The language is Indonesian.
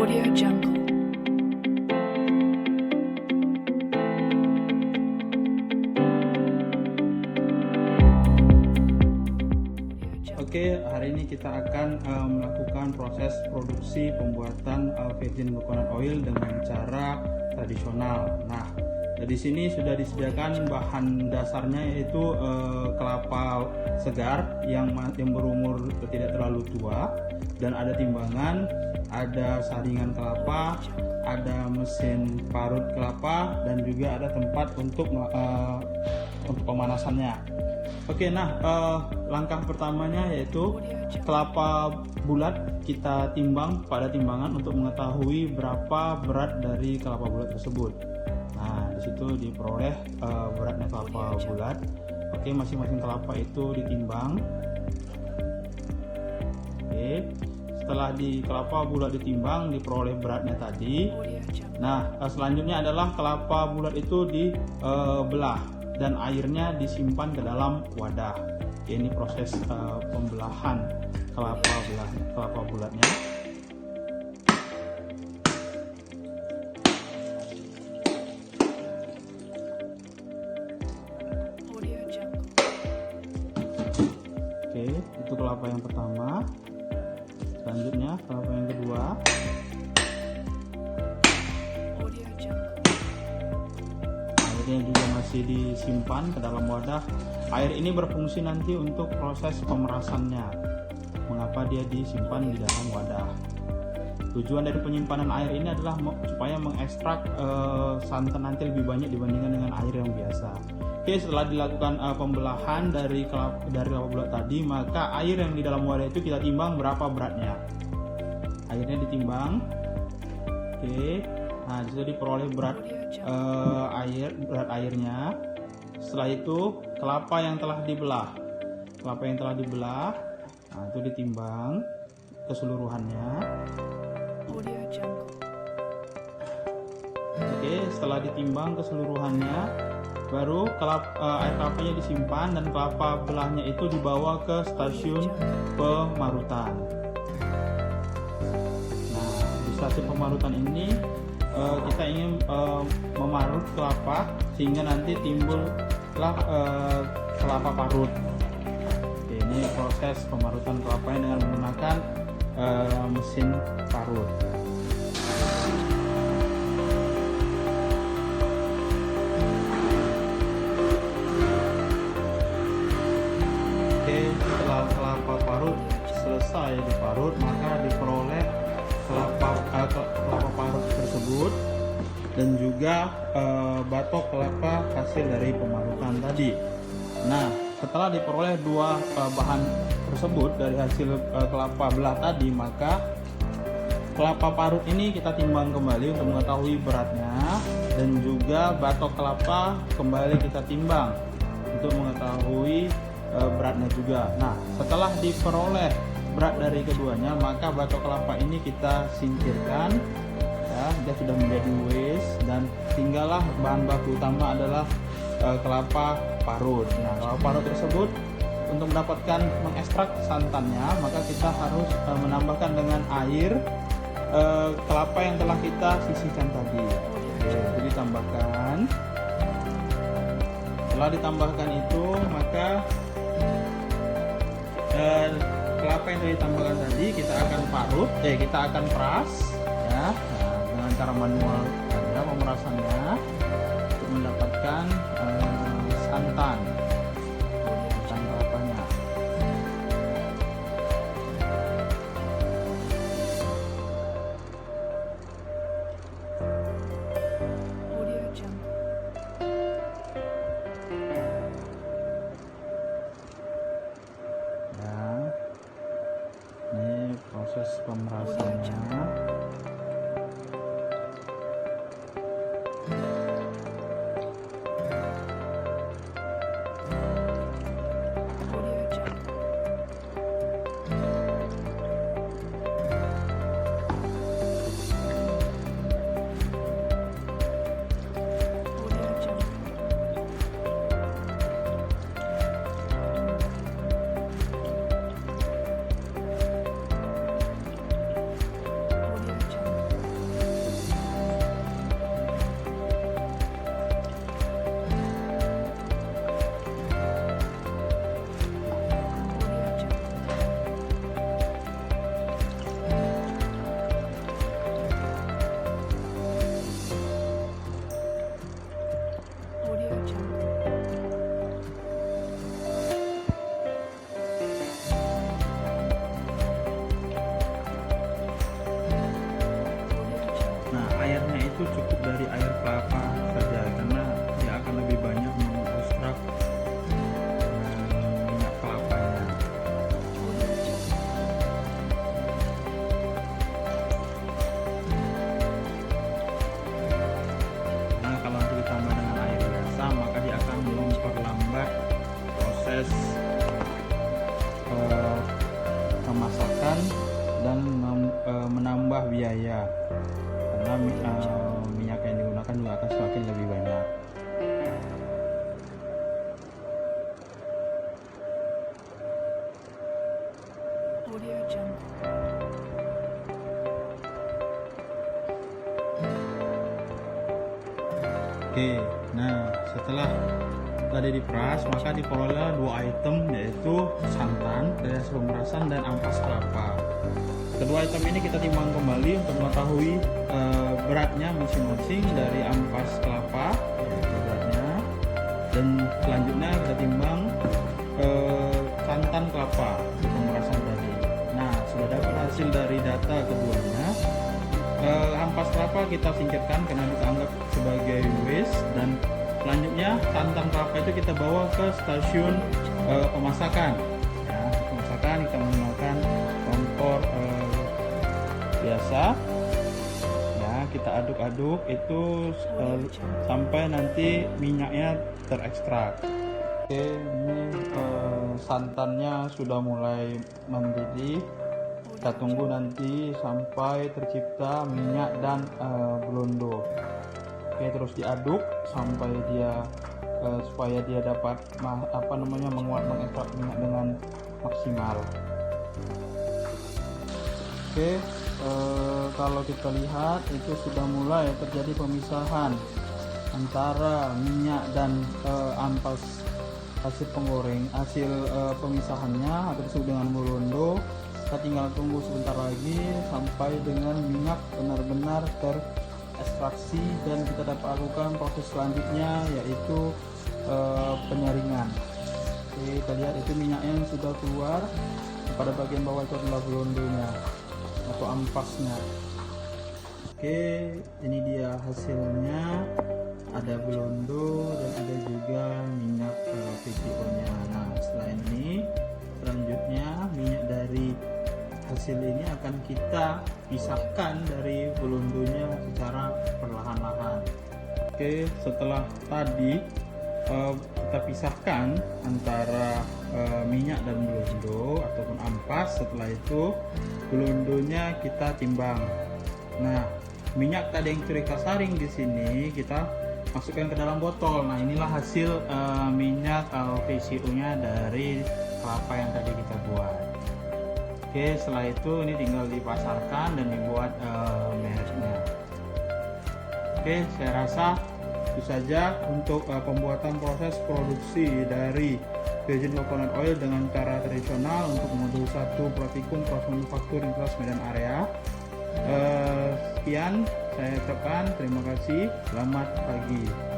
Audio Jungle. Oke, hari ini kita akan melakukan proses produksi pembuatan virgin coconut oil dengan cara tradisional. Nah, di sini sudah disediakan bahan dasarnya yaitu kelapa segar yang berumur tidak terlalu tua, dan ada timbangan, ada saringan kelapa, ada mesin parut kelapa, dan juga ada tempat untuk pemanasannya. Oke, nah langkah pertamanya yaitu kelapa bulat kita timbang pada timbangan untuk mengetahui berapa berat dari kelapa bulat tersebut. Nah, di situ diperoleh beratnya kelapa bulat. Oke, masing-masing kelapa itu ditimbang. Oke, setelah di kelapa bulat ditimbang diperoleh beratnya tadi. Nah, selanjutnya adalah kelapa bulat itu dibelah dan airnya disimpan ke dalam wadah. Ini proses pembelahan kelapa bulatnya. Oke, itu kelapa yang pertama. Selanjutnya kelapa yang kedua. Airnya juga masih disimpan ke dalam wadah. Air ini berfungsi nanti untuk proses pemerasannya. Mengapa dia disimpan di dalam wadah? Tujuan dari penyimpanan air ini adalah supaya mengekstrak santan nanti lebih banyak dibandingkan dengan air yang biasa. Oke, setelah dilakukan pembelahan dari kelapa bulat tadi, maka air yang di dalam wadah itu kita timbang berapa beratnya. Airnya ditimbang. Oke, nah disitu diperoleh berat airnya. Setelah itu kelapa yang telah dibelah, nah itu ditimbang keseluruhannya. Oke, setelah ditimbang keseluruhannya, baru air kelapanya disimpan dan kelapa belahnya itu dibawa ke stasiun pemarutan. Nah, di stasiun pemarutan ini kita ingin memarut kelapa sehingga nanti timbullah kelapa parut. Oke, ini proses pemarutan kelapanya dengan menggunakan mesin parut. Oke, setelah kelapa parut selesai diparut, maka diperoleh kelapa parut tersebut dan juga batok kelapa hasil dari pemarutan tadi. Nah, setelah diperoleh dua bahan tersebut dari hasil kelapa belah tadi, maka kelapa parut ini kita timbang kembali untuk mengetahui beratnya, dan juga batok kelapa kembali kita timbang untuk mengetahui beratnya juga. Nah, setelah diperoleh berat dari keduanya, maka batok kelapa ini kita singkirkan, ya, dia sudah menjadi waste, dan tinggallah bahan baku utama adalah kelapa parut. Nah, kelapa parut tersebut untuk mendapatkan mengekstrak santannya, maka kita harus menambahkan dengan air kelapa yang telah kita sisihkan tadi. Oke, jadi ditambahkan. Setelah ditambahkan itu, maka kelapa yang telah ditambahkan tadi kita akan peras, ya, dengan cara manual saja pemerasannya untuk mendapatkan santan kelapanya. Ini proses pemerasannya. karena minyak yang digunakan juga akan semakin lebih banyak. Audio Jungle. Oke, nah setelah tadi diperas, maka diperoleh 2 item, yaitu santan dari hasil pemerasan dan ampas kelapa. Kedua item ini kita timbang kembali untuk mengetahui beratnya masing-masing dari ampas kelapa, yaitu beratnya, dan selanjutnya kita timbang santan kelapa di pemerasan tadi. Nah, sudah dapat hasil dari data keduanya. Ampas kelapa kita singkirkan karena kita anggap sebagai waste, dan selanjutnya santan kelapa itu kita bawa ke stasiun pemasakan. Ya, pemasakan kita menggunakan kompor biasa. Ya, kita aduk-aduk itu sampai nanti minyaknya terekstrak. Oke, ini santannya sudah mulai mendidih. Kita tunggu nanti sampai tercipta minyak dan belondo. Oke, terus diaduk sampai dia supaya dia dapat mengekstrak minyak dengan maksimal. Oke, kalau kita lihat itu sudah mulai terjadi pemisahan antara minyak dan ampas hasil penggoreng, hasil pemisahannya atau disebut dengan belondo. Kita tinggal tunggu sebentar lagi sampai dengan minyak benar-benar terekstraksi dan kita dapat lakukan proses selanjutnya, yaitu penyaringan. Oke, kita lihat itu minyaknya yang sudah keluar. Pada bagian bawah itu adalah belondonya atau ampasnya. Oke, ini dia hasilnya. Ada belondo dan ada juga minyak VCO-nya. Nah, setelah ini selanjutnya minyak dari hasil ini akan kita pisahkan dari belondonya secara perlahan-lahan. Oke, setelah tadi kita pisahkan antara minyak dan belondo ataupun ampas, setelah itu belondonya kita timbang. Nah, minyak tadi yang kita saring di sini kita masukkan ke dalam botol. Nah, inilah hasil minyak VCO-nya dari kelapa yang tadi kita buat. Oke, setelah itu ini tinggal dipasarkan dan dibuat mereknya. Oke, saya rasa itu saja untuk pembuatan proses produksi dari virgin coconut oil dengan cara tradisional untuk modul 1 Pratikum Proses Manufaktur Universitas Medan Area. Sekian saya ucapkan, terima kasih, selamat pagi.